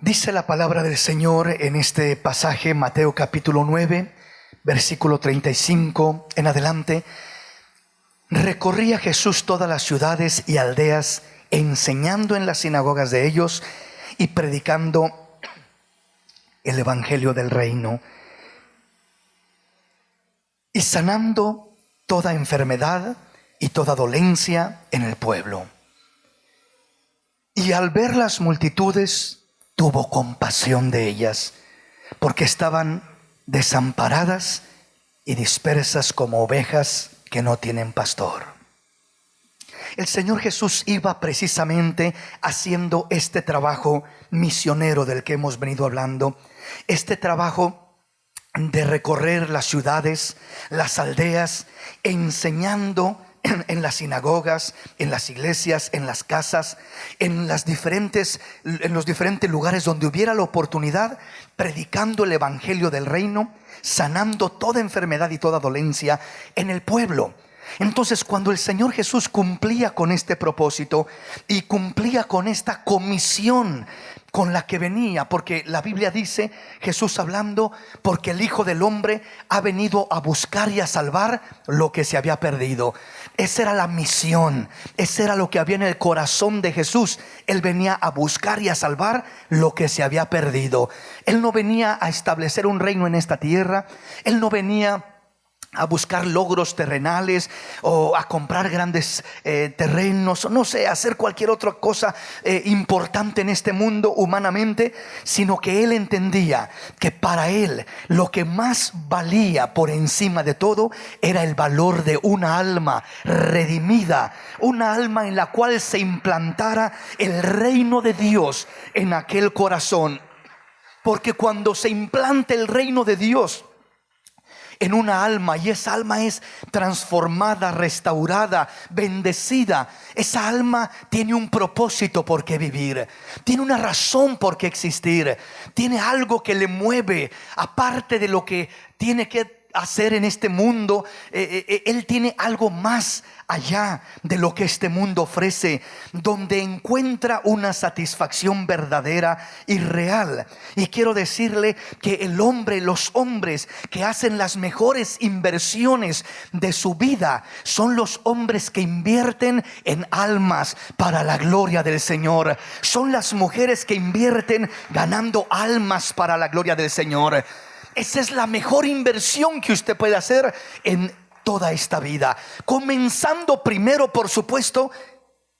Dice la palabra del Señor en este pasaje, Mateo capítulo 9, versículo 35 en adelante. Recorría Jesús todas las ciudades y aldeas, enseñando en las sinagogas de ellos y predicando el evangelio del reino, y sanando toda enfermedad y toda dolencia en el pueblo. Y al ver las multitudes, tuvo compasión de ellas, porque estaban desamparadas y dispersas como ovejas que no tienen pastor. El Señor Jesús iba precisamente haciendo este trabajo misionero del que hemos venido hablando, este trabajo de recorrer las ciudades, las aldeas, enseñando en las sinagogas, en las iglesias, en las casas, en los diferentes lugares donde hubiera la oportunidad, predicando el evangelio del reino, sanando toda enfermedad y toda dolencia en el pueblo. Entonces, cuando el Señor Jesús cumplía con este propósito y cumplía con esta comisión con la que venía, porque la Biblia dice, Jesús hablando, porque el Hijo del Hombre ha venido a buscar y a salvar lo que se había perdido. Esa era la misión, ese era lo que había en el corazón de Jesús. Él venía a buscar y a salvar lo que se había perdido. Él no venía a establecer un reino en esta tierra. Él no venía a buscar logros terrenales o a comprar grandes terrenos, no sé, hacer cualquier otra cosa importante en este mundo humanamente, sino que Él entendía que para Él lo que más valía por encima de todo era el valor de una alma redimida, una alma en la cual se implantara el reino de Dios en aquel corazón. Porque cuando se implanta el reino de Dios en una alma, y esa alma es transformada, restaurada, bendecida, esa alma tiene un propósito por qué vivir, tiene una razón por qué existir, tiene algo que le mueve, aparte de lo que tiene que hacer en este mundo. Él tiene algo más allá de lo que este mundo ofrece, donde encuentra una satisfacción verdadera y real. Y quiero decirle que los hombres que hacen las mejores inversiones de su vida son los hombres que invierten en almas para la gloria del Señor. Son las mujeres que invierten ganando almas para la gloria del Señor. Esa es la mejor inversión que usted puede hacer en toda esta vida, comenzando primero, por supuesto,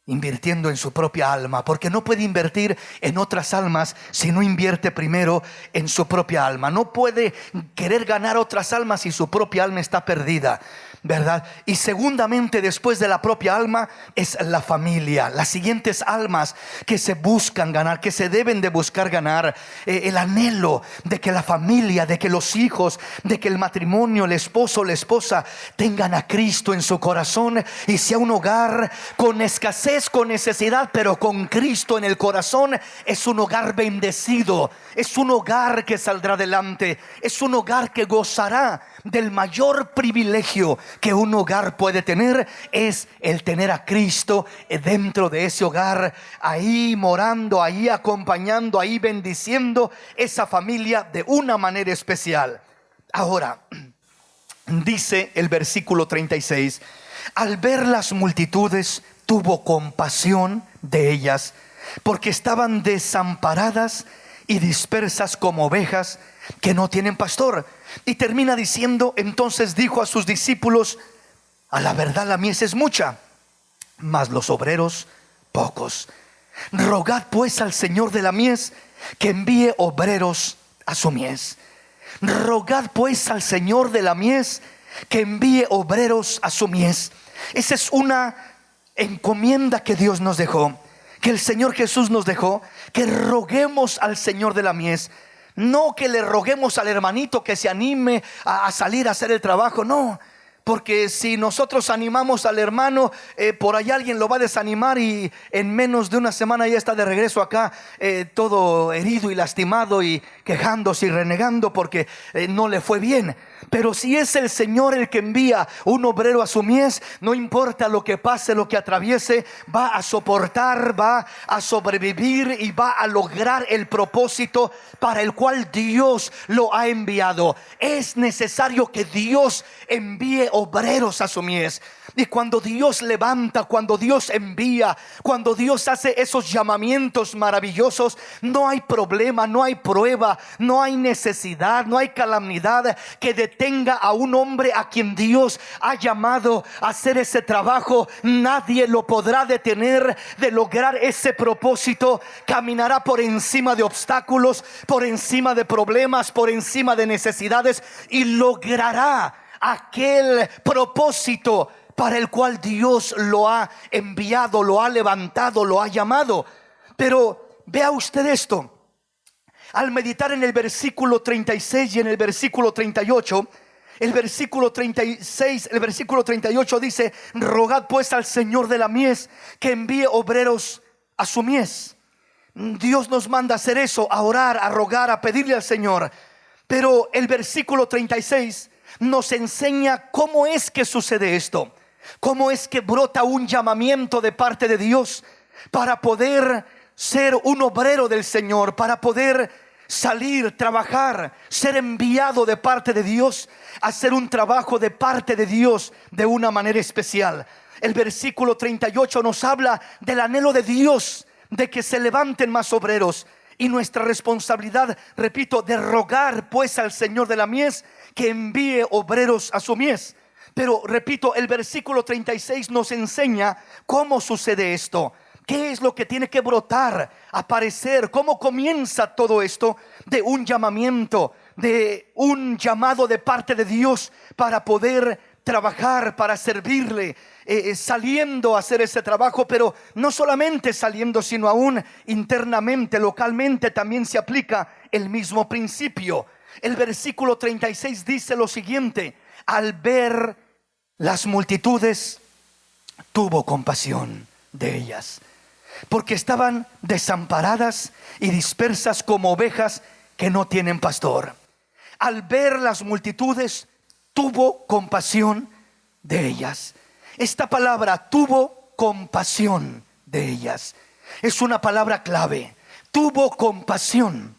invirtiendo en su propia alma, porque no puede invertir en otras almas si no invierte primero en su propia alma. No puede querer ganar otras almas si su propia alma está perdida, ¿verdad? Y segundamente, después de la propia alma, es la familia, las siguientes almas que se buscan ganar, que se deben de buscar ganar. El anhelo de que la familia, de que los hijos, de que el matrimonio, el esposo o la esposa tengan a Cristo en su corazón y sea un hogar con escasez, con necesidad, pero con Cristo en el corazón. Es un hogar bendecido, es un hogar que saldrá adelante, es un hogar que gozará del mayor privilegio que un hogar puede tener, es el tener a Cristo dentro de ese hogar, ahí morando, ahí acompañando, ahí bendiciendo esa familia de una manera especial. Ahora, dice el versículo 36, al ver las multitudes tuvo compasión de ellas, porque estaban desamparadas y dispersas como ovejas que no tienen pastor. Y termina diciendo, entonces dijo a sus discípulos, a la verdad la mies es mucha, mas los obreros pocos. Rogad pues al Señor de la mies que envíe obreros a su mies. Rogad pues al Señor de la mies que envíe obreros a su mies. Esa es una encomienda que Dios nos dejó, que el Señor Jesús nos dejó, que roguemos al Señor de la mies. No que le roguemos al hermanito que se anime a salir a hacer el trabajo, no. Porque si nosotros animamos al hermano, por ahí alguien lo va a desanimar y en menos de una semana ya está de regreso acá, todo herido y lastimado y quejándose y renegando porque no le fue bien. Pero si es el Señor el que envía un obrero a su mies, no importa lo que pase, lo que atraviese, va a soportar, va a sobrevivir y va a lograr el propósito para el cual Dios lo ha enviado. Es necesario que Dios envíe obreros a su mies. Y cuando Dios levanta, cuando Dios envía, cuando Dios hace esos llamamientos maravillosos, no hay problema, no hay prueba, no hay necesidad, no hay calamidad que detenga a un hombre a quien Dios ha llamado a hacer ese trabajo. Nadie lo podrá detener de lograr ese propósito. Caminará por encima de obstáculos, por encima de problemas, por encima de necesidades, y logrará aquel propósito para el cual Dios lo ha enviado, lo ha levantado, lo ha llamado. Pero vea usted esto: al meditar en el versículo 36 y en el versículo 38, el versículo 36, el versículo 38 dice: rogad pues al Señor de la mies que envíe obreros a su mies. Dios nos manda a hacer eso, a orar, a rogar, a pedirle al Señor. Pero el versículo 36 nos enseña cómo es que sucede esto, cómo es que brota un llamamiento de parte de Dios para poder ser un obrero del Señor, para poder salir, trabajar, ser enviado de parte de Dios, hacer un trabajo de parte de Dios de una manera especial. El versículo 38 nos habla del anhelo de Dios de que se levanten más obreros, y nuestra responsabilidad, repito, de rogar pues al Señor de la mies que envíe obreros a su mies. Pero repito, el versículo 36 nos enseña cómo sucede esto. ¿Qué es lo que tiene que brotar, aparecer? ¿Cómo comienza todo esto? De un llamamiento, de un llamado de parte de Dios para poder trabajar, para servirle, saliendo a hacer ese trabajo. Pero no solamente saliendo, sino aún internamente, localmente también se aplica el mismo principio. El versículo 36 dice lo siguiente: al ver las multitudes, tuvo compasión de ellas, porque estaban desamparadas y dispersas como ovejas que no tienen pastor. Al ver las multitudes, tuvo compasión de ellas. Esta palabra, tuvo compasión de ellas, es una palabra clave. Tuvo compasión.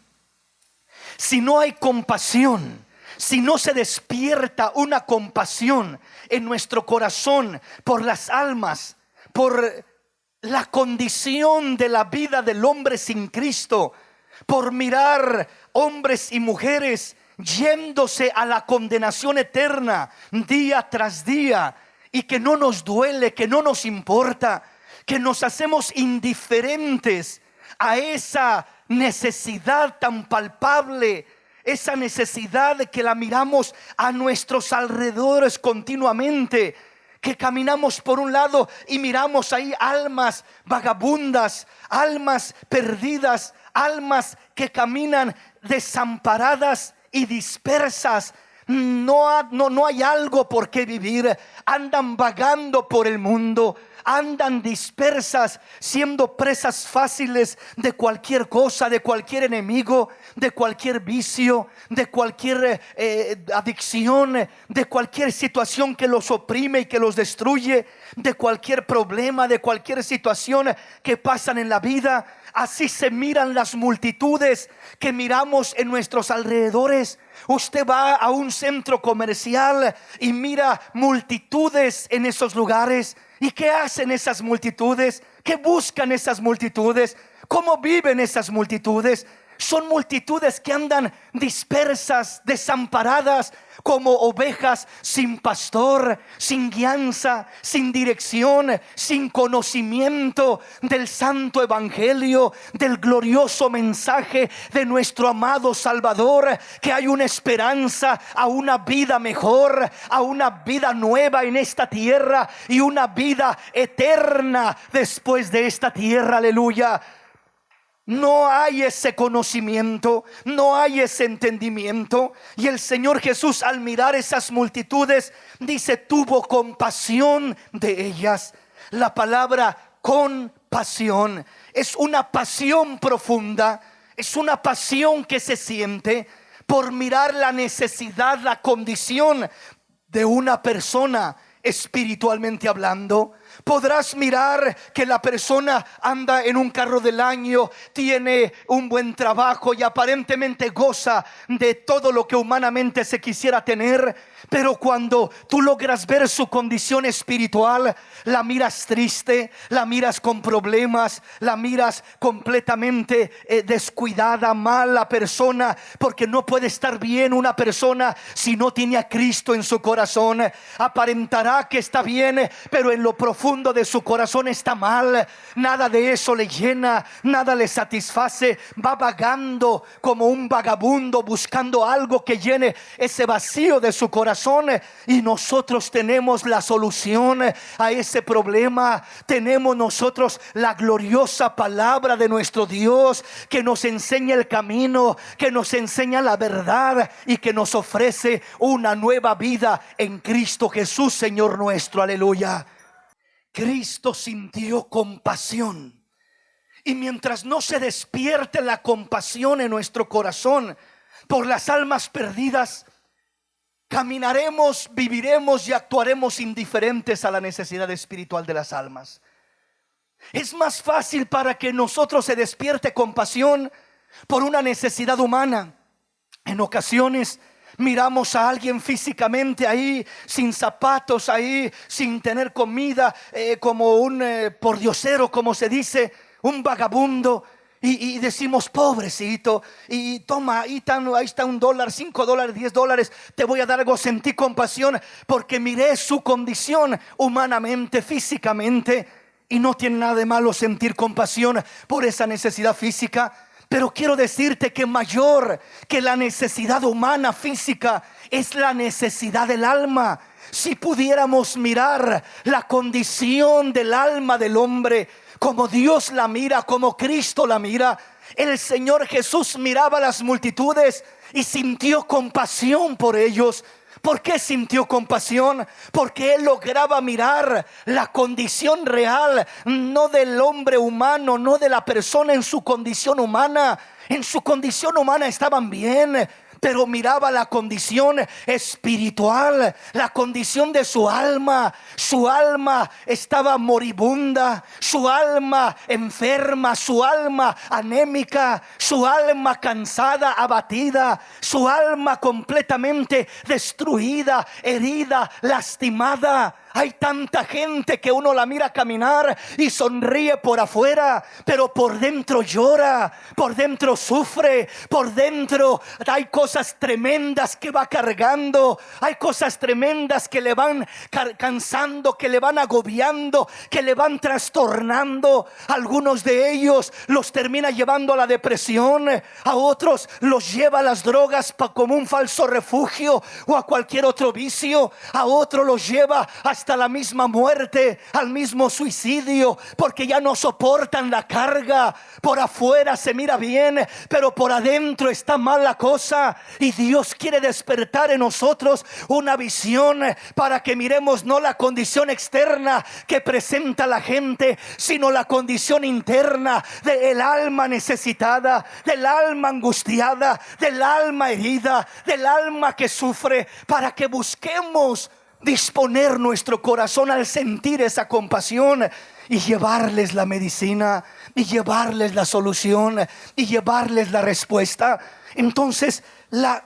Si no hay compasión, si no se despierta una compasión en nuestro corazón por las almas, por la condición de la vida del hombre sin Cristo, por mirar hombres y mujeres yéndose a la condenación eterna día tras día, y que no nos duele, que no nos importa, que nos hacemos indiferentes a esa necesidad tan palpable, esa necesidad de que la miramos a nuestros alrededores continuamente, que caminamos por un lado y miramos ahí almas vagabundas, almas perdidas, almas que caminan desamparadas y dispersas. No hay algo por qué vivir. Andan vagando por el mundo, andan dispersas, siendo presas fáciles de cualquier cosa, de cualquier enemigo, de cualquier vicio, de cualquier adicción, de cualquier situación que los oprime y que los destruye, de cualquier problema, de cualquier situación que pasan en la vida. Así se miran las multitudes que miramos en nuestros alrededores. Usted va a un centro comercial y mira multitudes en esos lugares. ¿Y qué hacen esas multitudes? ¿Qué buscan esas multitudes? ¿Cómo viven esas multitudes? Son multitudes que andan dispersas, desamparadas, como ovejas sin pastor, sin guianza, sin dirección, sin conocimiento del santo evangelio, del glorioso mensaje de nuestro amado Salvador, que hay una esperanza a una vida mejor, a una vida nueva en esta tierra y una vida eterna después de esta tierra. Aleluya. No hay ese conocimiento, no hay ese entendimiento. Y el Señor Jesús, al mirar esas multitudes, dice: tuvo compasión de ellas. La palabra compasión es una pasión profunda, es una pasión que se siente por mirar la necesidad, la condición de una persona espiritualmente hablando. Podrás mirar que la persona anda en un carro del año, tiene un buen trabajo y aparentemente goza de todo lo que humanamente se quisiera tener, pero cuando tú logras ver su condición espiritual, la miras triste, la miras con problemas, la miras completamente descuidada, mala persona, porque no puede estar bien una persona si no tiene a Cristo en su corazón. Aparentará que está bien, pero en lo profundo de su corazón está mal. Nada de eso le llena, nada le satisface. Va vagando como un vagabundo buscando algo que llene ese vacío de su corazón. Y nosotros tenemos la solución a ese problema. Tenemos nosotros la gloriosa palabra de nuestro Dios, que nos enseña el camino, que nos enseña la verdad y que nos ofrece una nueva vida en Cristo Jesús, Señor nuestro. Aleluya. Cristo sintió compasión, y mientras no se despierte la compasión en nuestro corazón por las almas perdidas, caminaremos, viviremos y actuaremos indiferentes a la necesidad espiritual de las almas. Es más fácil para que nosotros se despierte compasión por una necesidad humana. En ocasiones miramos a alguien físicamente ahí, sin zapatos, ahí, sin tener comida, como un pordiosero, como se dice, un vagabundo. Y decimos, pobrecito, y toma, ahí está $1, $5, $10, te voy a dar algo. Sentí compasión porque miré su condición humanamente, físicamente, y no tiene nada de malo sentir compasión por esa necesidad física. Pero quiero decirte que mayor que la necesidad humana física es la necesidad del alma. Si pudiéramos mirar la condición del alma del hombre como Dios la mira, como Cristo la mira, el Señor Jesús miraba a las multitudes y sintió compasión por ellos. ¿Por qué sintió compasión? Porque Él lograba mirar la condición real, no del hombre humano, no de la persona en su condición humana. En su condición humana estaban bien, pero miraba la condición espiritual, la condición de su alma. Su alma estaba moribunda, su alma enferma, su alma anémica, su alma cansada, abatida, su alma completamente destruida, herida, lastimada. Hay tanta gente que uno la mira caminar y sonríe por afuera, pero por dentro llora, por dentro sufre, por dentro hay cosas tremendas que va cargando, hay cosas tremendas que le van cansando, que le van agobiando, que le van trastornando. Algunos de ellos los termina llevando a la depresión, a otros los lleva a las drogas como un falso refugio o a cualquier otro vicio, a otros los lleva hasta la misma muerte, al mismo suicidio, porque ya no soportan la carga. Por afuera se mira bien, pero por adentro está mal la cosa. Y Dios quiere despertar en nosotros una visión para que miremos no la condición externa que presenta la gente, sino la condición interna del alma necesitada, del alma angustiada, del alma herida, del alma que sufre, para que busquemos disponer nuestro corazón al sentir esa compasión y llevarles la medicina, y llevarles la solución, y llevarles la respuesta. Entonces la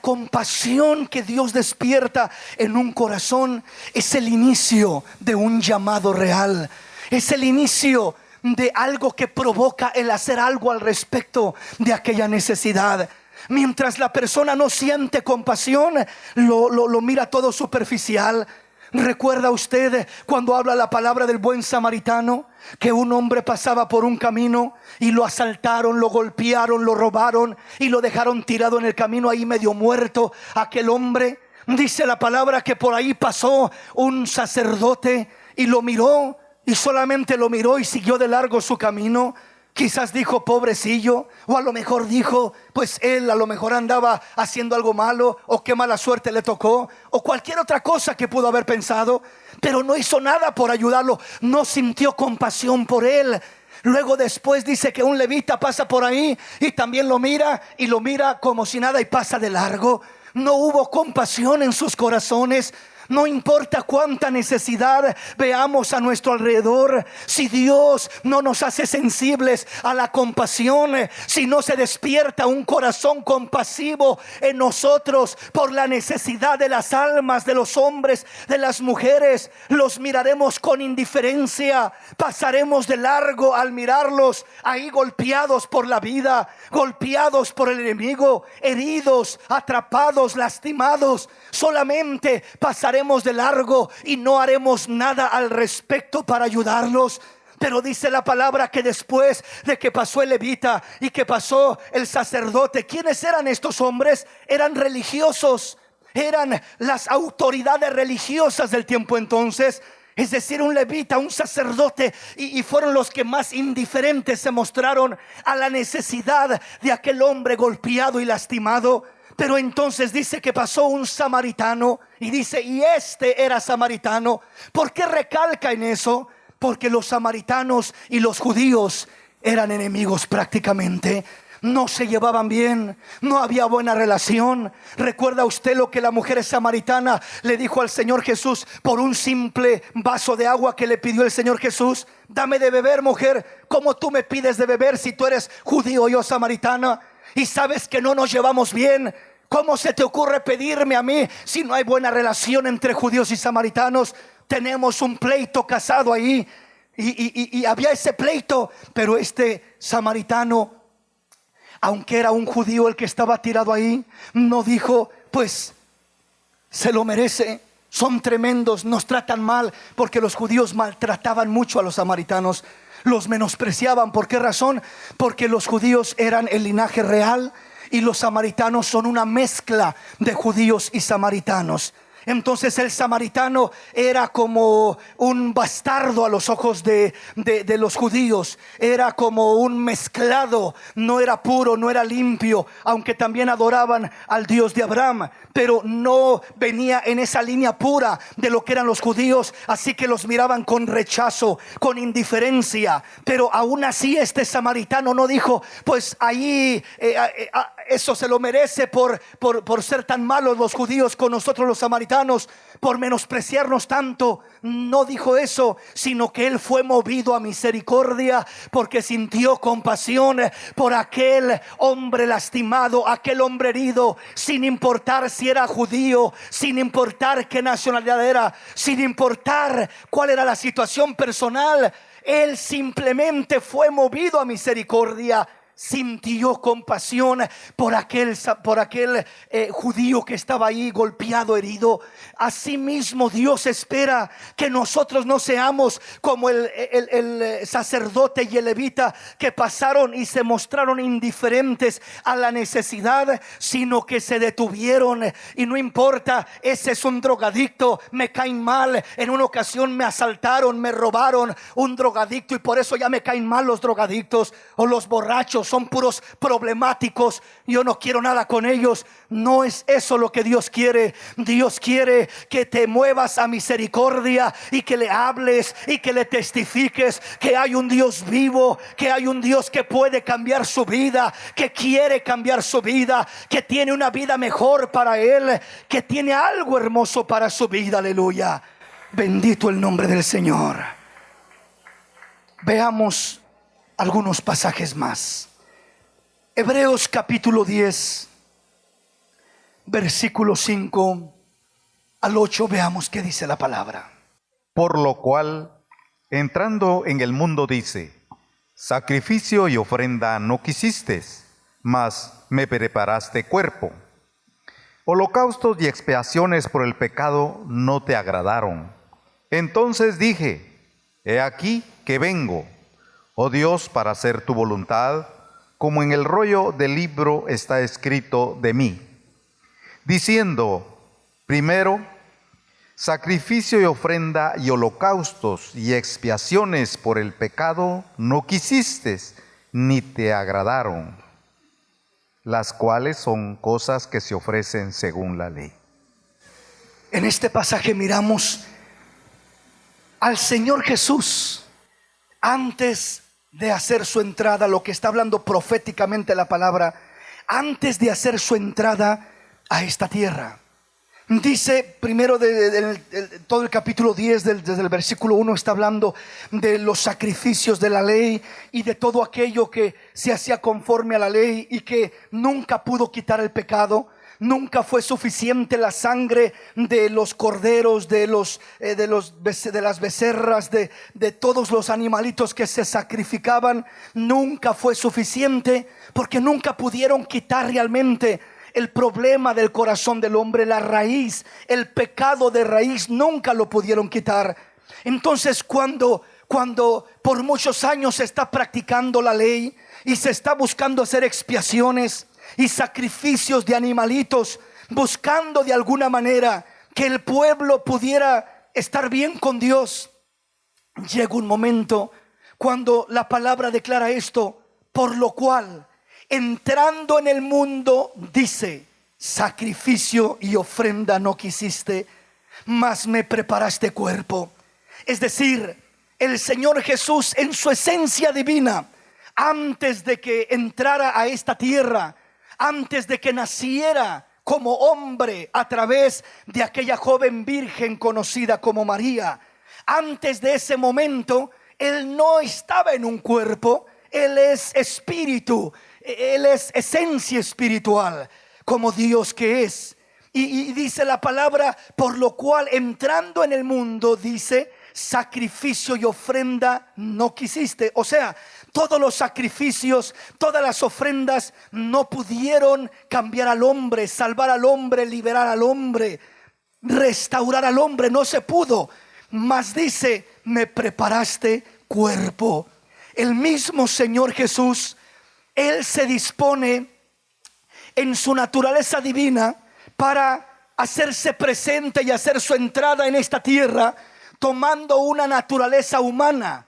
compasión que Dios despierta en un corazón es el inicio de un llamado real, es el inicio de algo que provoca el hacer algo al respecto de aquella necesidad. Mientras la persona no siente compasión, lo mira todo superficial. ¿Recuerda usted cuando habla la palabra del buen samaritano? Que un hombre pasaba por un camino y lo asaltaron, lo golpearon, lo robaron y lo dejaron tirado en el camino ahí medio muerto. Aquel hombre, dice la palabra, que por ahí pasó un sacerdote y lo miró, y solamente lo miró y siguió de largo su camino. Quizás dijo, pobrecillo, o a lo mejor dijo, pues él a lo mejor andaba haciendo algo malo, o qué mala suerte le tocó, o cualquier otra cosa que pudo haber pensado, pero no hizo nada por ayudarlo, no sintió compasión por él. Luego después dice que un levita pasa por ahí y también lo mira, y lo mira como si nada y pasa de largo. No hubo compasión en sus corazones. No importa cuánta necesidad veamos a nuestro alrededor, si Dios no nos hace sensibles a la compasión, si no se despierta un corazón compasivo en nosotros por la necesidad de las almas, de los hombres, de las mujeres, los miraremos con indiferencia. Pasaremos de largo al mirarlos ahí golpeados por la vida, golpeados por el enemigo, heridos, atrapados, lastimados. Solamente pasaremos de largo y no haremos nada al respecto para ayudarlos. Pero dice la palabra que después de que pasó el levita y que pasó el sacerdote, ¿quiénes eran estos hombres? Eran religiosos, eran las autoridades religiosas del tiempo entonces. Es decir, un levita, un sacerdote, y fueron los que más indiferentes se mostraron a la necesidad de aquel hombre golpeado y lastimado. Pero entonces dice que pasó un samaritano, y dice, y este era samaritano. ¿Por qué recalca en eso? Porque los samaritanos y los judíos eran enemigos prácticamente. No se llevaban bien, no había buena relación. ¿Recuerda usted lo que la mujer samaritana le dijo al Señor Jesús por un simple vaso de agua que le pidió el Señor Jesús? Dame de beber, mujer. ¿Cómo tú me pides de beber si tú eres judío y yo samaritana? Y sabes que no nos llevamos bien. ¿Cómo se te ocurre pedirme a mí si no hay buena relación entre judíos y samaritanos? Tenemos un pleito casado ahí, y había ese pleito. Pero este samaritano, aunque era un judío el que estaba tirado ahí, no dijo, pues se lo merece, son tremendos, nos tratan mal. Porque los judíos maltrataban mucho a los samaritanos, los menospreciaban. ¿Por qué razón? Porque los judíos eran el linaje real y los samaritanos son una mezcla de judíos y samaritanos. Entonces el samaritano era como un bastardo a los ojos de los judíos. Era como un mezclado. No era puro, no era limpio, aunque también adoraban al Dios de Abraham, pero no venía en esa línea pura de lo que eran los judíos. Así que los miraban con rechazo, con indiferencia. Pero aún así este samaritano no dijo, pues ahí eso se lo merece por ser tan malos los judíos con nosotros los samaritanos, por menospreciarnos tanto. No dijo eso, sino que él fue movido a misericordia, porque sintió compasión por aquel hombre lastimado, aquel hombre herido, sin importar si era judío, sin importar qué nacionalidad era, sin importar cuál era la situación personal. Él simplemente fue movido a misericordia. Sintió compasión por aquel judío que estaba ahí golpeado, herido. Asimismo Dios espera que nosotros no seamos como el sacerdote y el levita, que pasaron y se mostraron indiferentes a la necesidad, sino que se detuvieron. Y no importa, ese es un drogadicto, me caen mal, en una ocasión me asaltaron, me robaron, un drogadicto, y por eso ya me caen mal los drogadictos. O los borrachos, son puros problemáticos, yo no quiero nada con ellos. No es eso lo que Dios quiere. Dios quiere que te muevas a misericordia y que le hables y que le testifiques que hay un Dios vivo, que hay un Dios que puede cambiar su vida, que quiere cambiar su vida, que tiene una vida mejor para él, que tiene algo hermoso para su vida. Aleluya, bendito el nombre del Señor. Veamos algunos pasajes más. Hebreos capítulo 10, versículo 5 al 8. Veamos qué dice la palabra. Por lo cual, entrando en el mundo, dice: sacrificio y ofrenda no quisiste, mas me preparaste cuerpo. Holocaustos y expiaciones por el pecado no te agradaron. Entonces dije: he aquí que vengo, oh Dios, para hacer tu voluntad, como en el rollo del libro está escrito de mí, diciendo: primero, sacrificio y ofrenda y holocaustos y expiaciones por el pecado no quisiste, ni te agradaron, las cuales son cosas que se ofrecen según la ley. En este pasaje miramos al Señor Jesús antes de hacer su entrada, lo que está hablando proféticamente la palabra, antes de hacer su entrada a esta tierra. Dice primero todo el capítulo 10 desde el versículo 1 está hablando de los sacrificios de la ley y de todo aquello que se hacía conforme a la ley y que nunca pudo quitar el pecado. Nunca fue suficiente la sangre de los corderos, de las becerras, de todos los animalitos que se sacrificaban. Nunca fue suficiente porque nunca pudieron quitar realmente el problema del corazón del hombre, la raíz, el pecado de raíz, nunca lo pudieron quitar. Entonces cuando por muchos años se está practicando la ley y se está buscando hacer expiaciones y sacrificios de animalitos, buscando de alguna manera que el pueblo pudiera estar bien con Dios, llega un momento cuando la palabra declara esto: por lo cual, entrando en el mundo, dice, sacrificio y ofrenda no quisiste, mas me preparaste cuerpo. Es decir, el Señor Jesús en su esencia divina, antes de que entrara a esta tierra, antes de que naciera como hombre a través de aquella joven virgen conocida como María, antes de ese momento, Él no estaba en un cuerpo. Él es espíritu, Él es esencia espiritual, como Dios que es. Y dice la palabra, por lo cual entrando en el mundo, dice, sacrificio y ofrenda no quisiste. O sea, todos los sacrificios, todas las ofrendas no pudieron cambiar al hombre, salvar al hombre, liberar al hombre, restaurar al hombre. No se pudo. Mas dice, me preparaste cuerpo. El mismo Señor Jesús, Él se dispone en su naturaleza divina para hacerse presente y hacer su entrada en esta tierra, tomando una naturaleza humana,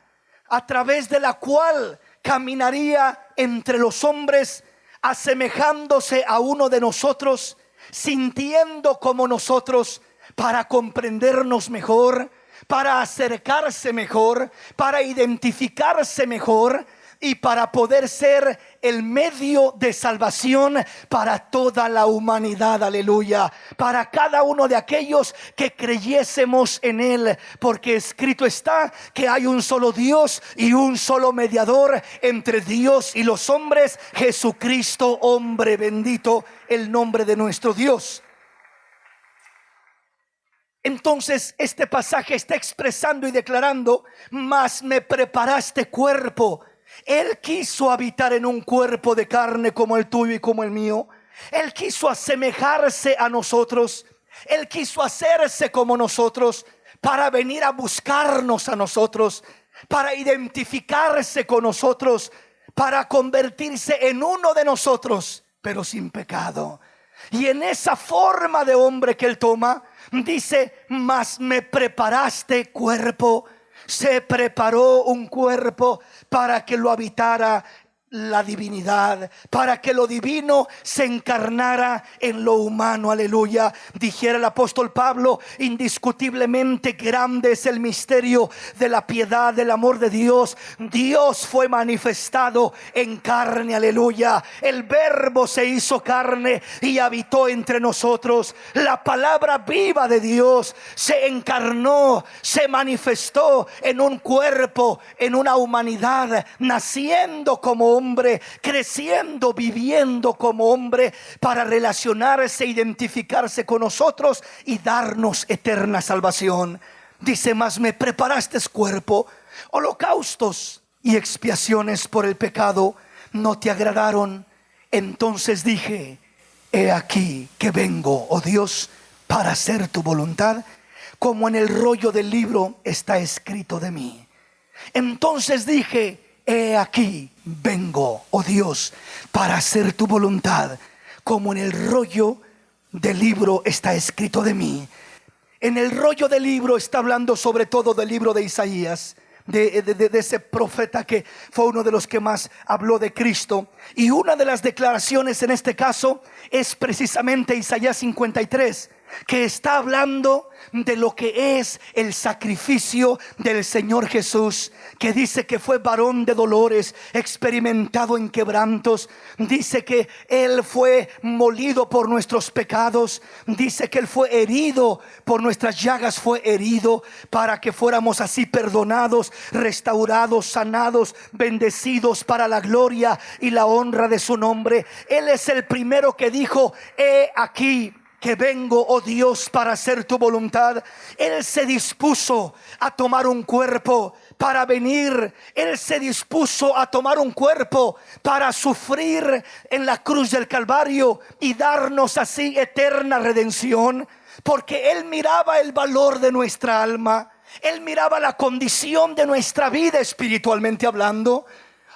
a través de la cual caminaría entre los hombres, asemejándose a uno de nosotros, sintiendo como nosotros, para comprendernos mejor, para acercarse mejor, para identificarse mejor y para poder ser el medio de salvación para toda la humanidad, aleluya, para cada uno de aquellos que creyésemos en Él, porque escrito está que hay un solo Dios y un solo mediador entre Dios y los hombres, Jesucristo hombre. Bendito el nombre de nuestro Dios. Entonces este pasaje está expresando y declarando, mas me preparaste cuerpo. Él quiso habitar en un cuerpo de carne como el tuyo y como el mío. Él quiso asemejarse a nosotros. Él quiso hacerse como nosotros para venir a buscarnos a nosotros, para identificarse con nosotros, para convertirse en uno de nosotros, pero sin pecado. Y en esa forma de hombre que Él toma, dice, mas me preparaste cuerpo. Se preparó un cuerpo para que lo habitara la divinidad, para que lo divino se encarnara en lo humano, aleluya. Dijera el apóstol Pablo, indiscutiblemente grande es el misterio de la piedad, del amor de Dios. Dios fue manifestado en carne, aleluya. El verbo se hizo carne y habitó entre nosotros. La palabra viva de Dios se encarnó, se manifestó en un cuerpo, en una humanidad, naciendo como hombre, creciendo, viviendo como hombre, para relacionarse, identificarse con nosotros y darnos eterna salvación. Dice, mas me preparaste cuerpo. Holocaustos y expiaciones por el pecado no te agradaron. Entonces dije, he aquí que vengo, oh Dios, para hacer tu voluntad, como en el rollo del libro está escrito de mí. Entonces dije, he aquí vengo, oh Dios, para hacer tu voluntad, como en el rollo del libro está escrito de mí. En el rollo del libro está hablando sobre todo del libro de Isaías, de ese profeta que fue uno de los que más habló de Cristo. Y una de las declaraciones en este caso es precisamente Isaías 53, que está hablando de lo que es el sacrificio del Señor Jesús, que dice que fue varón de dolores, experimentado en quebrantos. Dice que Él fue molido por nuestros pecados. Dice que Él fue herido por nuestras llagas, fue herido para que fuéramos así perdonados, restaurados, sanados, bendecidos para la gloria y la honra de su nombre. Él es el primero que dijo: he aquí que vengo, oh Dios, para hacer tu voluntad. Él se dispuso a tomar un cuerpo para venir. Él se dispuso a tomar un cuerpo para sufrir en la cruz del Calvario y darnos así eterna redención, porque Él miraba el valor de nuestra alma. Él miraba la condición de nuestra vida espiritualmente hablando.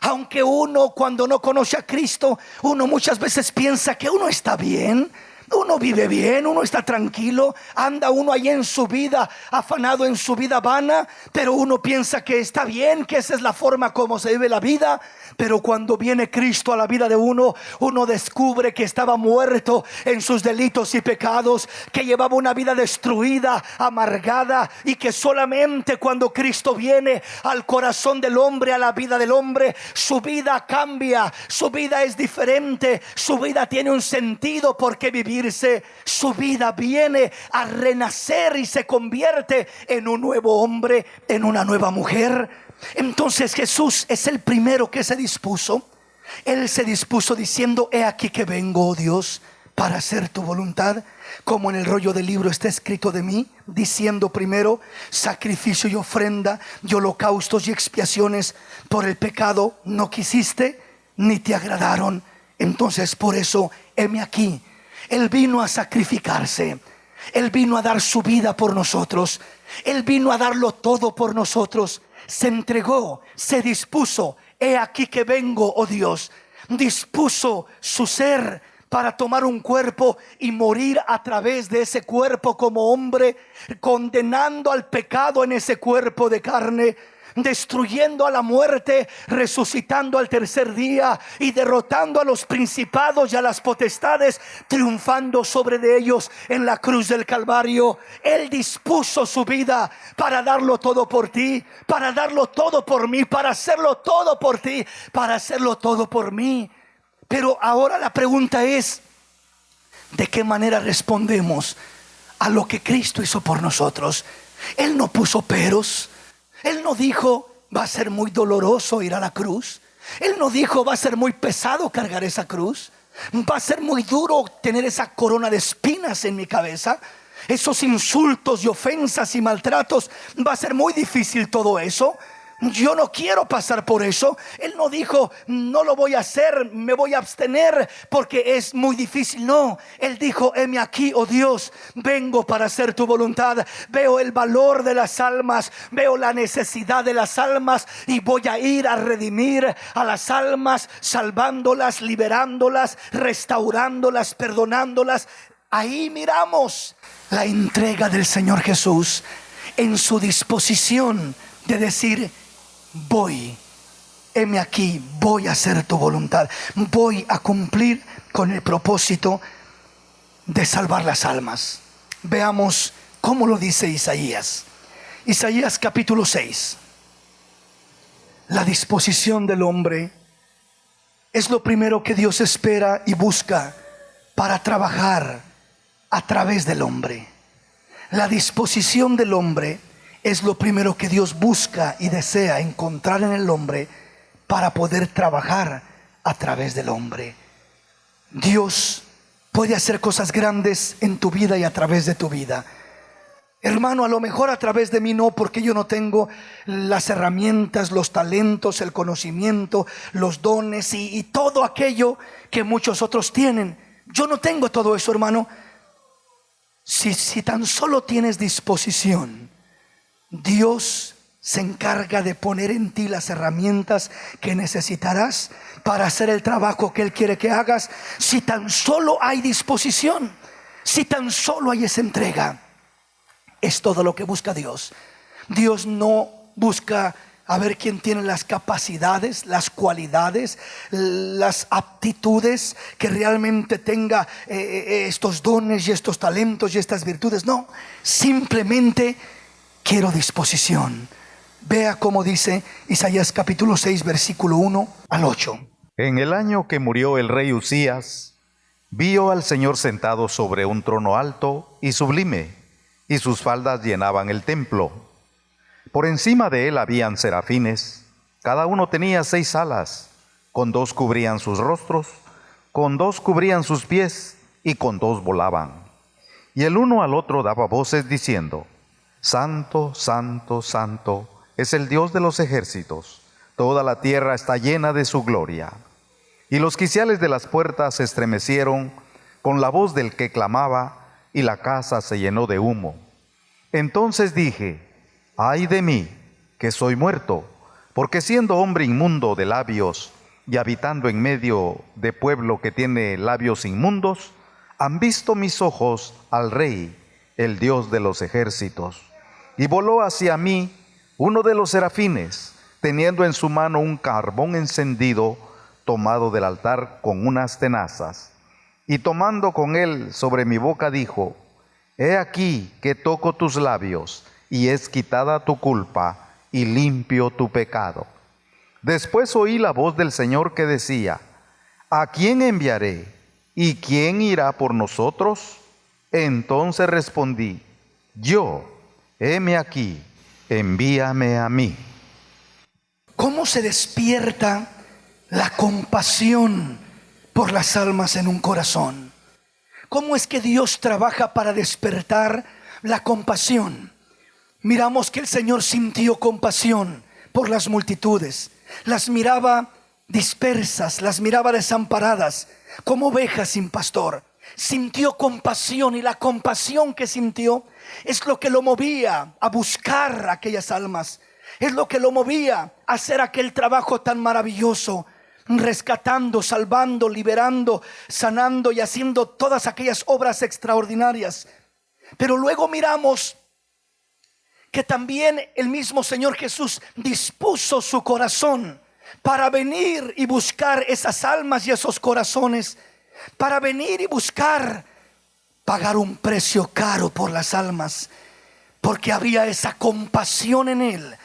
Aunque uno, cuando no conoce a Cristo, uno muchas veces piensa que uno está bien, uno vive bien, uno está tranquilo, anda uno ahí en su vida, afanado en su vida vana, pero uno piensa que está bien, que esa es la forma como se vive la vida. Pero cuando viene Cristo a la vida de uno, uno descubre que estaba muerto en sus delitos y pecados, que llevaba una vida destruida, amargada, y que solamente cuando Cristo viene al corazón del hombre, a la vida del hombre, su vida cambia, su vida es diferente, su vida tiene un sentido por qué vivirse. Su vida viene a renacer y se convierte en un nuevo hombre, en una nueva mujer. Entonces Jesús es el primero que se dispuso. Él se dispuso diciendo: he aquí que vengo, oh Dios, para hacer tu voluntad. Como en el rollo del libro está escrito de mí, diciendo primero: sacrificio y ofrenda y holocaustos y expiaciones por el pecado no quisiste, ni te agradaron. Entonces por eso, heme aquí. Él vino a sacrificarse. Él vino a dar su vida por nosotros. Él vino a darlo todo por nosotros. Se entregó, se dispuso. He aquí que vengo, oh Dios. Dispuso su ser para tomar un cuerpo y morir a través de ese cuerpo como hombre, condenando al pecado en ese cuerpo de carne, destruyendo a la muerte, resucitando al tercer día y derrotando a los principados y a las potestades, triunfando sobre de ellos en la cruz del Calvario. Él dispuso su vida para darlo todo por ti, para darlo todo por mí, para hacerlo todo por ti, para hacerlo todo por mí. Pero ahora la pregunta es: ¿de qué manera respondemos a lo que Cristo hizo por nosotros? Él no puso peros. Él no dijo: va a ser muy doloroso ir a la cruz. Él no dijo: va a ser muy pesado cargar esa cruz. Va a ser muy duro tener esa corona de espinas en mi cabeza. Esos insultos y ofensas y maltratos. Va a ser muy difícil todo eso. Yo no quiero pasar por eso. Él no dijo: no lo voy a hacer, me voy a abstener porque es muy difícil. No, Él dijo: heme aquí, oh Dios, vengo para hacer tu voluntad. Veo el valor de las almas, veo la necesidad de las almas, y voy a ir a redimir a las almas, salvándolas, liberándolas, restaurándolas, perdonándolas. Ahí miramos la entrega del Señor Jesús en su disposición de decir: voy, heme aquí, voy a hacer tu voluntad, voy a cumplir con el propósito de salvar las almas. Veamos cómo lo dice Isaías. Isaías capítulo 6. La disposición del hombre es lo primero que Dios espera y busca para trabajar a través del hombre. La disposición del hombre es lo primero que Dios busca y desea encontrar en el hombre para poder trabajar a través del hombre. Dios puede hacer cosas grandes en tu vida y a través de tu vida. Hermano, a lo mejor a través de mí no, porque yo no tengo las herramientas, los talentos, el conocimiento, los dones y todo aquello que muchos otros tienen. Yo no tengo todo eso, hermano. Si tan solo tienes disposición, Dios se encarga de poner en ti las herramientas que necesitarás para hacer el trabajo que Él quiere que hagas. Si tan solo hay disposición, si tan solo hay esa entrega, es todo lo que busca Dios. Dios no busca a ver quién tiene las capacidades, las cualidades, las aptitudes, que realmente tenga estos dones y estos talentos y estas virtudes. No, simplemente quiero disposición. Vea cómo dice Isaías capítulo 6, versículo 1 al 8. En el año que murió el rey Usías, vio al Señor sentado sobre un trono alto y sublime, y sus faldas llenaban el templo. Por encima de él habían serafines, cada uno tenía 6 alas, con 2 cubrían sus rostros, con 2 cubrían sus pies, y con 2 volaban. Y el uno al otro daba voces diciendo: Santo, santo, santo, es el Dios de los ejércitos, toda la tierra está llena de su gloria. Y los quiciales de las puertas se estremecieron con la voz del que clamaba, y la casa se llenó de humo. Entonces dije: ay de mí, que soy muerto, porque siendo hombre inmundo de labios y habitando en medio de pueblo que tiene labios inmundos, han visto mis ojos al Rey, el Dios de los ejércitos. Y voló hacia mí uno de los serafines, teniendo en su mano un carbón encendido, tomado del altar con unas tenazas. Y tomando con él sobre mi boca dijo: he aquí que toco tus labios, y es quitada tu culpa, y limpio tu pecado. Después oí la voz del Señor que decía: ¿a quién enviaré? ¿Y quién irá por nosotros? Entonces respondí: yo, heme aquí, envíame a mí. ¿Cómo se despierta la compasión por las almas en un corazón? ¿Cómo es que Dios trabaja para despertar la compasión? Miramos que el Señor sintió compasión por las multitudes. Las miraba dispersas, las miraba desamparadas, como ovejas sin pastor. Sintió compasión, y la compasión que sintió es lo que lo movía a buscar aquellas almas. Es lo que lo movía a hacer aquel trabajo tan maravilloso, rescatando, salvando, liberando, sanando y haciendo todas aquellas obras extraordinarias. Pero luego miramos que también el mismo Señor Jesús dispuso su corazón para venir y buscar esas almas y esos corazones, para venir y buscar pagar un precio caro por las almas, porque había esa compasión en él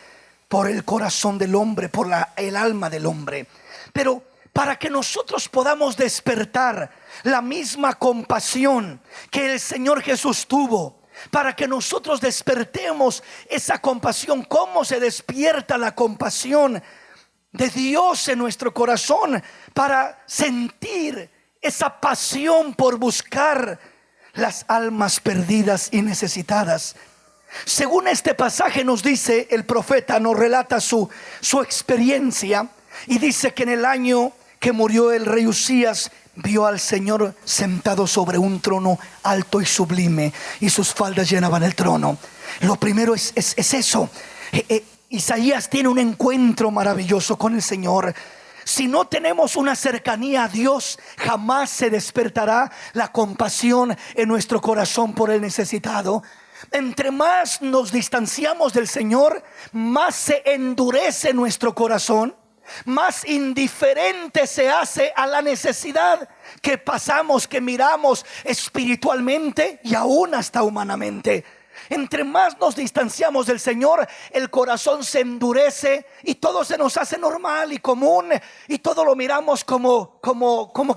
por el corazón del hombre, por el alma del hombre. Pero para que nosotros podamos despertar la misma compasión que el Señor Jesús tuvo, para que nosotros despertemos esa compasión, ¿cómo se despierta la compasión de Dios en nuestro corazón? Para sentir esa pasión por buscar las almas perdidas y necesitadas. Según este pasaje nos dice el profeta, nos relata su experiencia, y dice que en el año que murió el rey Usías, vio al Señor sentado sobre un trono alto y sublime, y sus faldas llenaban el trono. Lo primero es eso. Isaías tiene un encuentro maravilloso con el Señor. Si no tenemos una cercanía a Dios, jamás se despertará la compasión en nuestro corazón por el necesitado. Entre más nos distanciamos del Señor, más se endurece nuestro corazón, más indiferente se hace a la necesidad que pasamos, que miramos espiritualmente y aún hasta humanamente. Entre más nos distanciamos del Señor, el corazón se endurece y todo se nos hace normal y común, y todo lo miramos como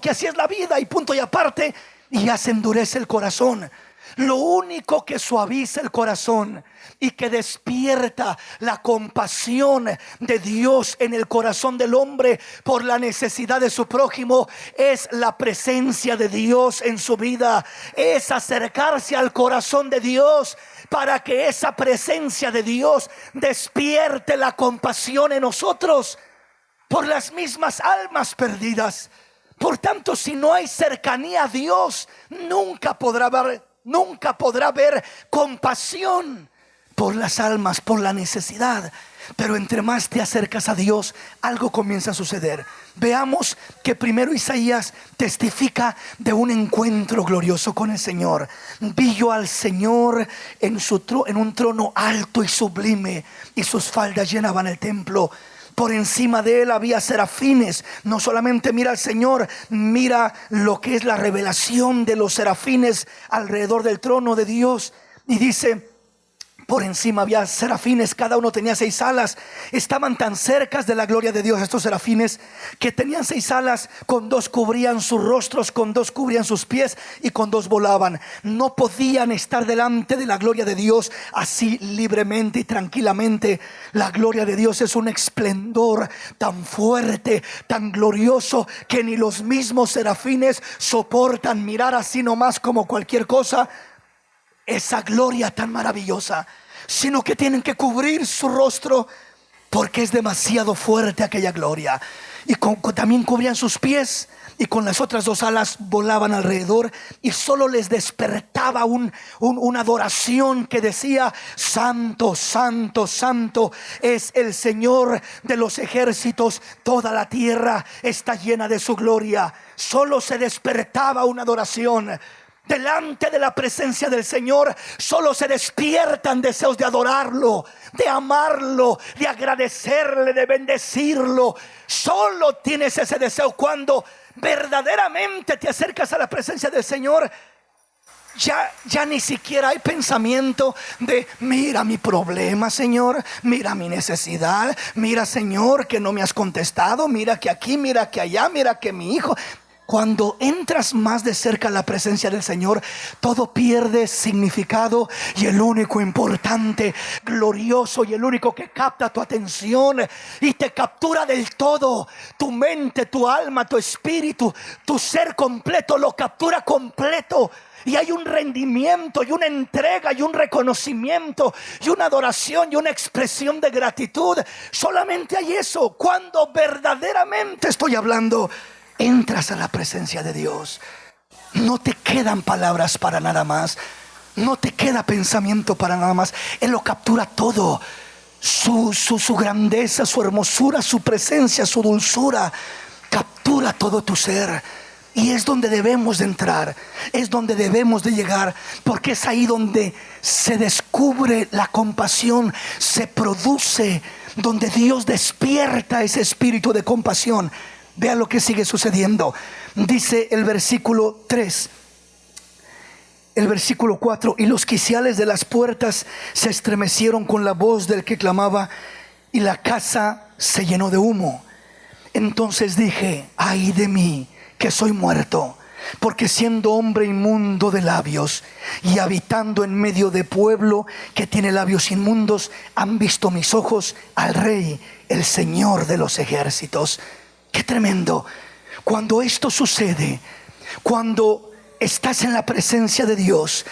que así es la vida y punto y aparte, y ya se endurece el corazón. Lo único que suaviza el corazón y que despierta la compasión de Dios en el corazón del hombre por la necesidad de su prójimo es la presencia de Dios en su vida. Es acercarse al corazón de Dios para que esa presencia de Dios despierte la compasión en nosotros por las mismas almas perdidas. Por tanto, si no hay cercanía a Dios, nunca podrá haber compasión por las almas, por la necesidad. Pero entre más te acercas a Dios, algo comienza a suceder. Veamos que primero Isaías testifica de un encuentro glorioso con el Señor. Vi yo al Señor en un trono alto y sublime, y sus faldas llenaban el templo. Por encima de él había serafines. No solamente mira al Señor, mira lo que es la revelación de los serafines alrededor del trono de Dios. Y dice: por encima había serafines, cada uno tenía 6 alas. Estaban tan cerca de la gloria de Dios estos serafines, que tenían 6 alas. Con 2 cubrían sus rostros, con 2 cubrían sus pies, y con 2 volaban. No podían estar delante de la gloria de Dios así libremente y tranquilamente. La gloria de Dios es un esplendor tan fuerte, tan glorioso, que ni los mismos serafines soportan mirar así nomás como cualquier cosa esa gloria tan maravillosa, sino que tienen que cubrir su rostro, porque es demasiado fuerte aquella gloria. Y también cubrían sus pies, y con las otras 2 alas volaban alrededor, y solo les despertaba una adoración que decía: santo, santo, santo es el Señor de los ejércitos, toda la tierra está llena de su gloria. Solo se despertaba una adoración. Delante de la presencia del Señor solo se despiertan deseos de adorarlo, de amarlo, de agradecerle, de bendecirlo. Solo tienes ese deseo cuando verdaderamente te acercas a la presencia del Señor. Ya ni siquiera hay pensamiento de: mira mi problema, Señor, mira mi necesidad, mira, Señor, que no me has contestado, mira que aquí, mira que allá, mira que mi hijo. Cuando entras más de cerca a la presencia del Señor, todo pierde significado, y el único importante, glorioso, y el único que capta tu atención y te captura del todo, tu mente, tu alma, tu espíritu, tu ser completo, lo captura completo. Y hay un rendimiento, y una entrega, y un reconocimiento, y una adoración, y una expresión de gratitud. Solamente hay eso cuando verdaderamente, estoy hablando, entras a la presencia de Dios. No te quedan palabras para nada más, no te queda pensamiento para nada más. Él lo captura todo. Su grandeza, su hermosura, su presencia, su dulzura, captura todo tu ser. Y es donde debemos de entrar, es donde debemos de llegar, porque es ahí donde se descubre la compasión, se produce, donde Dios despierta ese espíritu de compasión. Vea lo que sigue sucediendo. Dice el versículo 3, el versículo 4: y los quiciales de las puertas se estremecieron con la voz del que clamaba, y la casa se llenó de humo. Entonces dije: ay de mí, que soy muerto, porque siendo hombre inmundo de labios, y habitando en medio de pueblo que tiene labios inmundos, han visto mis ojos al Rey, el Señor de los ejércitos. Qué tremendo. Cuando esto sucede, cuando estás en la presencia de Dios,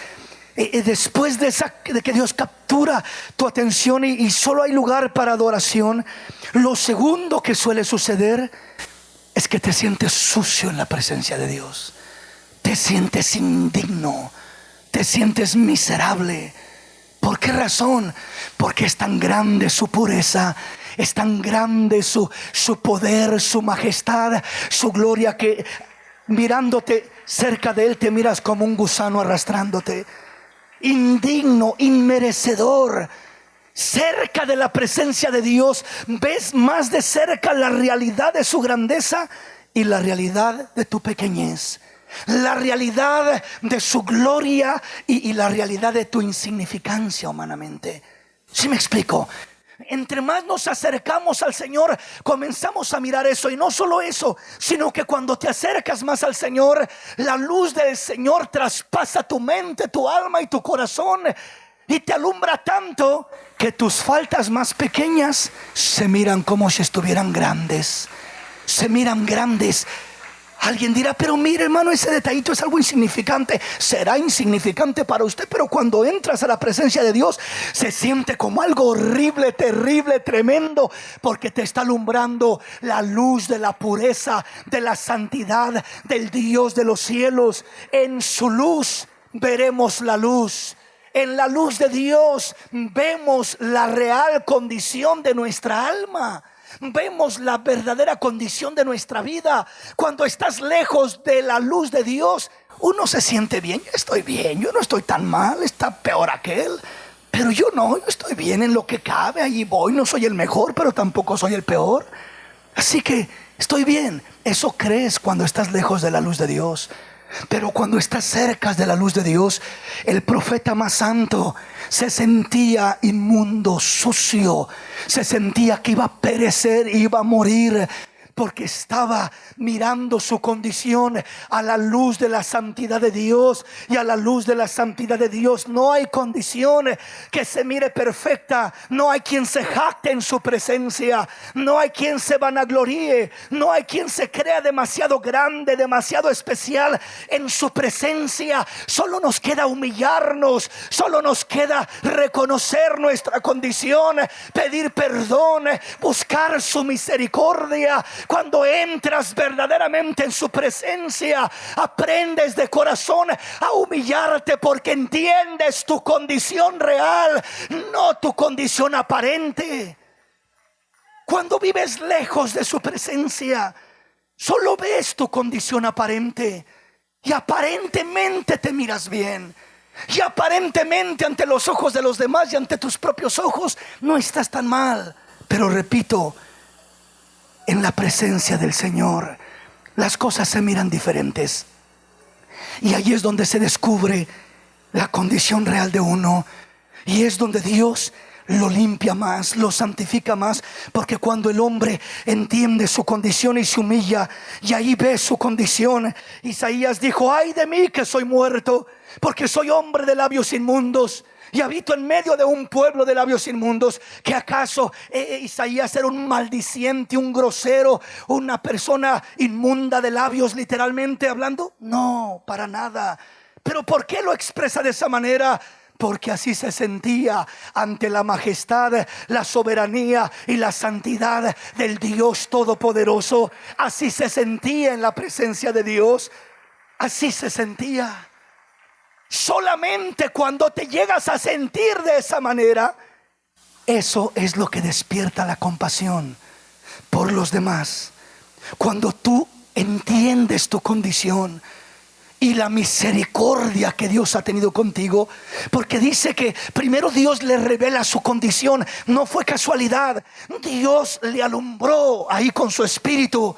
después de que Dios captura tu atención y solo hay lugar para adoración, lo segundo que suele suceder es que te sientes sucio en la presencia de Dios. Te sientes indigno, te sientes miserable. ¿Por qué razón? Porque es tan grande su pureza, es tan grande su poder, su majestad, su gloria, que mirándote cerca de Él te miras como un gusano arrastrándote. Indigno, inmerecedor. Cerca de la presencia de Dios ves más de cerca la realidad de su grandeza y la realidad de tu pequeñez, la realidad de su gloria y la realidad de tu insignificancia humanamente. ¿Sí me explico? Entre más nos acercamos al Señor, comenzamos a mirar eso. Y no solo eso, sino que cuando te acercas más al Señor, la luz del Señor traspasa tu mente, tu alma y tu corazón, y te alumbra tanto que tus faltas más pequeñas se miran como si estuvieran grandes. Se miran grandes. Alguien dirá: pero mire, hermano, ese detallito es algo insignificante. Será insignificante para usted, pero cuando entras a la presencia de Dios, se siente como algo horrible, terrible, tremendo, porque te está alumbrando la luz de la pureza, de la santidad del Dios de los cielos. En su luz veremos la luz. En la luz de Dios vemos la real condición de nuestra alma. Vemos la verdadera condición de nuestra vida. Cuando estás lejos de la luz de Dios, uno se siente bien. Yo estoy bien, yo no estoy tan mal, está peor aquel. Pero yo no, yo estoy bien en lo que cabe. Allí voy, no soy el mejor, pero tampoco soy el peor. Así que estoy bien. Eso crees cuando estás lejos de la luz de Dios. Pero cuando estás cerca de la luz de Dios, el profeta más santo se sentía inmundo, sucio. Se sentía que iba a perecer, iba a morir, porque estaba mirando su condición a la luz de la santidad de Dios. Y a la luz de la santidad de Dios no hay condición que se mire perfecta. No hay quien se jacte en su presencia. No hay quien se vanagloríe. No hay quien se crea demasiado grande, demasiado especial en su presencia. Solo nos queda humillarnos. Solo nos queda reconocer nuestra condición, pedir perdón, buscar su misericordia. Cuando entras verdaderamente en su presencia, aprendes de corazón a humillarte, porque entiendes tu condición real, no tu condición aparente. Cuando vives lejos de su presencia, solo ves tu condición aparente, y aparentemente te miras bien, y aparentemente ante los ojos de los demás y ante tus propios ojos no estás tan mal. Pero repito, en la presencia del Señor las cosas se miran diferentes. Y ahí es donde se descubre la condición real de uno. Y es donde Dios lo limpia más, lo santifica más. Porque cuando el hombre entiende su condición y se humilla, y ahí ve su condición. Isaías dijo: ay de mí que soy muerto, porque soy hombre de labios inmundos, y habito en medio de un pueblo de labios inmundos. ¿Que acaso Isaías era un maldiciente, un grosero, una persona inmunda de labios, literalmente hablando? No, para nada. ¿Pero por qué lo expresa de esa manera? Porque así se sentía ante la majestad, la soberanía y la santidad del Dios Todopoderoso. Así se sentía en la presencia de Dios. Así se sentía. Solamente cuando te llegas a sentir de esa manera, eso es lo que despierta la compasión por los demás. Cuando tú entiendes tu condición y la misericordia que Dios ha tenido contigo. Porque dice que primero Dios le revela su condición. No fue casualidad. Dios le alumbró ahí con su espíritu,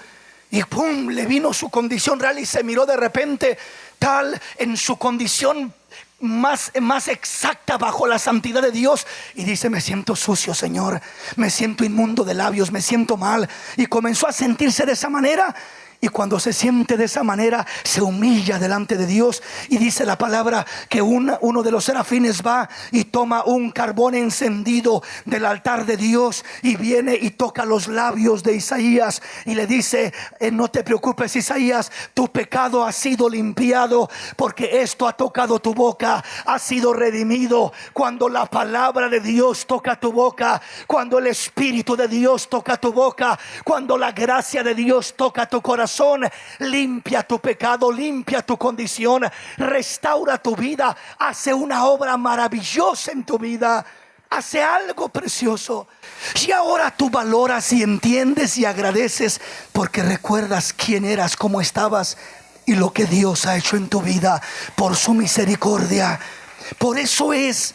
y ¡pum!, le vino su condición real, y se miró de repente tal en su condición más exacta bajo la santidad de Dios, y dice: me siento sucio, Señor, me siento inmundo de labios, me siento mal. Y comenzó a sentirse de esa manera. Y cuando se siente de esa manera, se humilla delante de Dios. Y dice la palabra que uno de los serafines va y toma un carbón encendido del altar de Dios, y viene y toca los labios de Isaías y le dice: no te preocupes, Isaías, tu pecado ha sido limpiado, porque esto ha tocado tu boca, ha sido redimido. Cuando la palabra de Dios toca tu boca, cuando el Espíritu de Dios toca tu boca, cuando la gracia de Dios toca tu corazón, limpia tu pecado, limpia tu condición, restaura tu vida, hace una obra maravillosa en tu vida, hace algo precioso. Y ahora tú valoras y entiendes y agradeces, porque recuerdas quién eras, cómo estabas y lo que Dios ha hecho en tu vida por su misericordia. Por eso es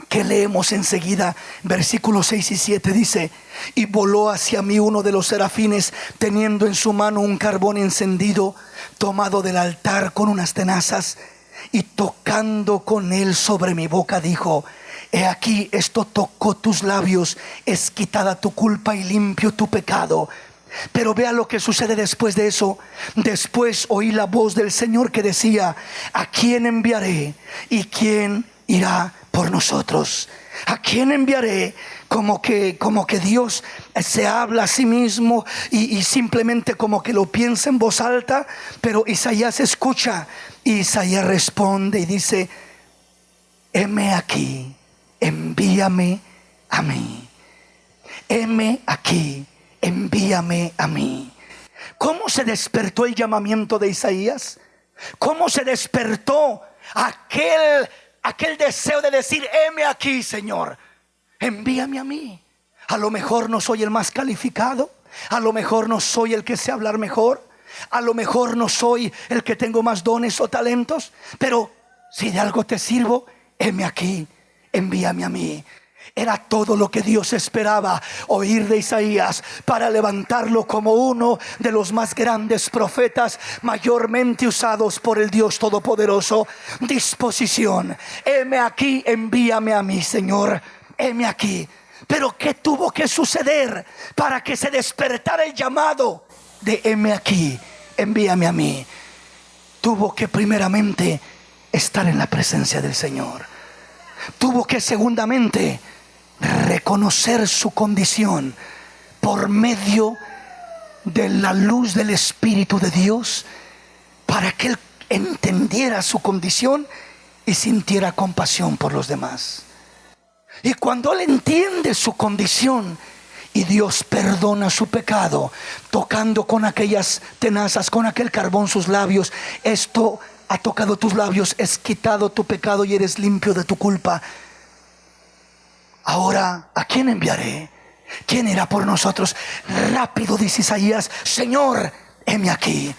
que leemos enseguida versículos 6 y 7, dice: y voló hacia mí uno de los serafines, teniendo en su mano un carbón encendido, tomado del altar con unas tenazas, y tocando con él sobre mi boca, dijo: he aquí, esto tocó tus labios, es quitada tu culpa y limpio tu pecado. Pero vea lo que sucede después de eso. Después oí la voz del Señor que decía: ¿a quién enviaré? ¿Y quién irá por nosotros? ¿A quién enviaré? Como que Dios se habla a sí mismo y simplemente como que lo piensa en voz alta. Pero Isaías escucha, y Isaías responde y dice: heme aquí, envíame a mí. Heme aquí, envíame a mí. ¿Cómo se despertó el llamamiento de Isaías? ¿Cómo se despertó aquel aquel deseo de decir: heme aquí, Señor, envíame a mí. A lo mejor no soy el más calificado, a lo mejor no soy el que sé hablar mejor, a lo mejor no soy el que tengo más dones o talentos, pero si de algo te sirvo, heme aquí, envíame a mí. Era todo lo que Dios esperaba oír de Isaías para levantarlo como uno de los más grandes profetas, mayormente usados por el Dios Todopoderoso. Disposición: heme aquí, envíame a mí, Señor, heme aquí. Pero ¿qué tuvo que suceder para que se despertara el llamado de heme aquí, envíame a mí? Tuvo que primeramente estar en la presencia del Señor. Tuvo que segundamente reconocer su condición por medio de la luz del Espíritu de Dios, para que él entendiera su condición y sintiera compasión por los demás. Y cuando él entiende su condición y Dios perdona su pecado, tocando con aquellas tenazas, con aquel carbón sus labios: esto ha tocado tus labios, es quitado tu pecado y eres limpio de tu culpa. Ahora, ¿a quién enviaré? ¿Quién irá por nosotros? Rápido, dice Isaías: Señor, heme aquí,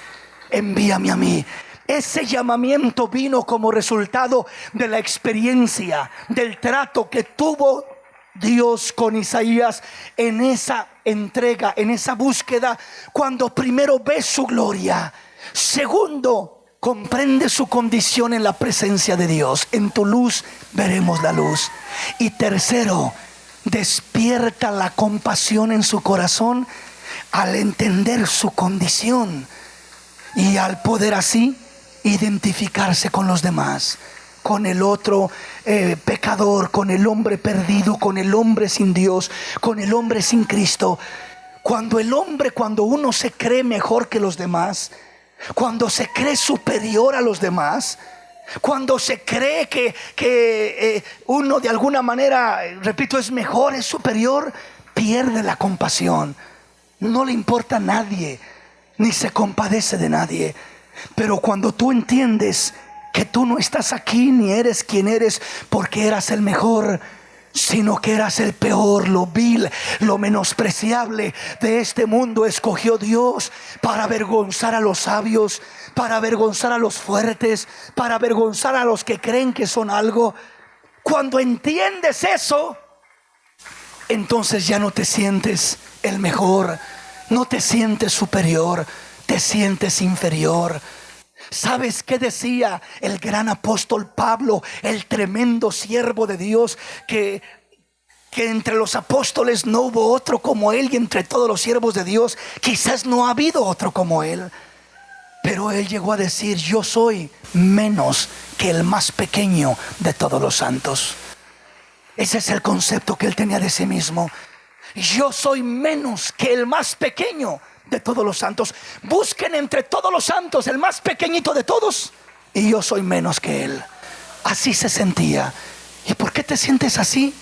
envíame a mí. Ese llamamiento vino como resultado de la experiencia, del trato que tuvo Dios con Isaías en esa entrega, en esa búsqueda. Cuando primero ve su gloria, segundo, comprende su condición en la presencia de Dios. En tu luz veremos la luz. Y tercero, despierta la compasión en su corazón al entender su condición y al poder así identificarse con los demás, con el otro pecador, con el hombre perdido, con el hombre sin Dios, con el hombre sin Cristo. Cuando uno se cree mejor que los demás, cuando se cree superior a los demás, cuando se cree que uno de alguna manera, repito, es mejor, es superior, pierde la compasión. No le importa a nadie, ni se compadece de nadie. Pero cuando tú entiendes que tú no estás aquí ni eres quien eres porque eras el mejor, sino que eras el peor, lo vil, lo menospreciable de este mundo, escogió Dios para avergonzar a los sabios, para avergonzar a los fuertes, para avergonzar a los que creen que son algo. Cuando entiendes eso, entonces ya no te sientes el mejor, no te sientes superior, te sientes inferior. ¿Sabes qué decía el gran apóstol Pablo, el tremendo siervo de Dios, que entre los apóstoles no hubo otro como él, y entre todos los siervos de Dios quizás no ha habido otro como él? Pero él llegó a decir: yo soy menos que el más pequeño de todos los santos. Ese es el concepto que él tenía de sí mismo. Yo soy menos que el más pequeño de todos los santos. Busquen entre todos los santos el más pequeñito de todos, y yo soy menos que él. Así se sentía. ¿Y por qué te sientes así,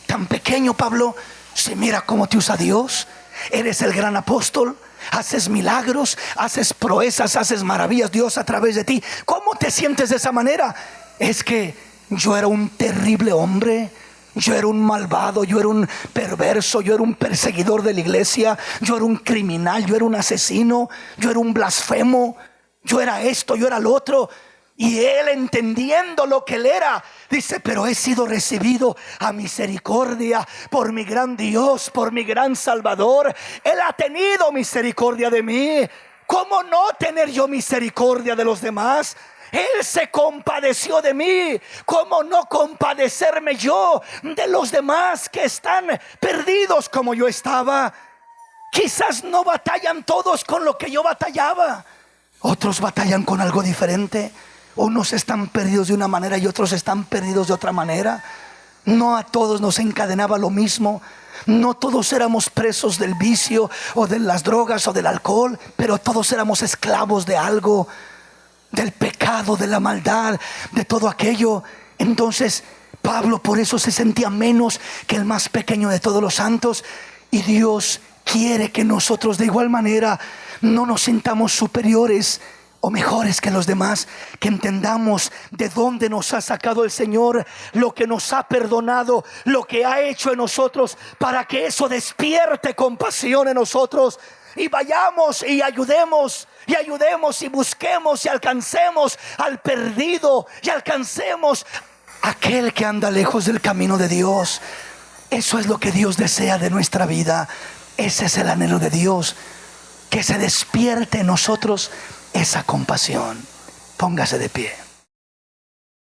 tan pequeño, Pablo? Si mira cómo te usa Dios. Eres el gran apóstol, haces milagros, haces proezas, haces maravillas, Dios a través de ti. ¿Cómo te sientes de esa manera? Es que yo era un terrible hombre, yo era un malvado, yo era un perverso, yo era un perseguidor de la iglesia, yo era un criminal, yo era un asesino, yo era un blasfemo, yo era esto, yo era lo otro. Y él, entendiendo lo que él era, dice: pero he sido recibido a misericordia por mi gran Dios, por mi gran Salvador. Él ha tenido misericordia de mí. ¿Cómo no tener yo misericordia de los demás? Él se compadeció de mí. ¿Cómo no compadecerme yo de los demás que están perdidos como yo estaba? Quizás no batallan todos con lo que yo batallaba. Otros batallan con algo diferente. Unos están perdidos de una manera y otros están perdidos de otra manera. No a todos nos encadenaba lo mismo. No todos éramos presos del vicio o de las drogas o del alcohol, pero todos éramos esclavos de algo, del pecado, de la maldad, de todo aquello. Entonces Pablo por eso se sentía menos que el más pequeño de todos los santos. Y Dios quiere que nosotros de igual manera no nos sintamos superiores o mejores que los demás, que entendamos de dónde nos ha sacado el Señor, lo que nos ha perdonado, lo que ha hecho en nosotros, para que eso despierte compasión en nosotros, y vayamos y ayudemos y busquemos y alcancemos al perdido, y alcancemos a aquel que anda lejos del camino de Dios. Eso es lo que Dios desea de nuestra vida. Ese es el anhelo de Dios, que se despierte en nosotros esa compasión. Póngase de pie.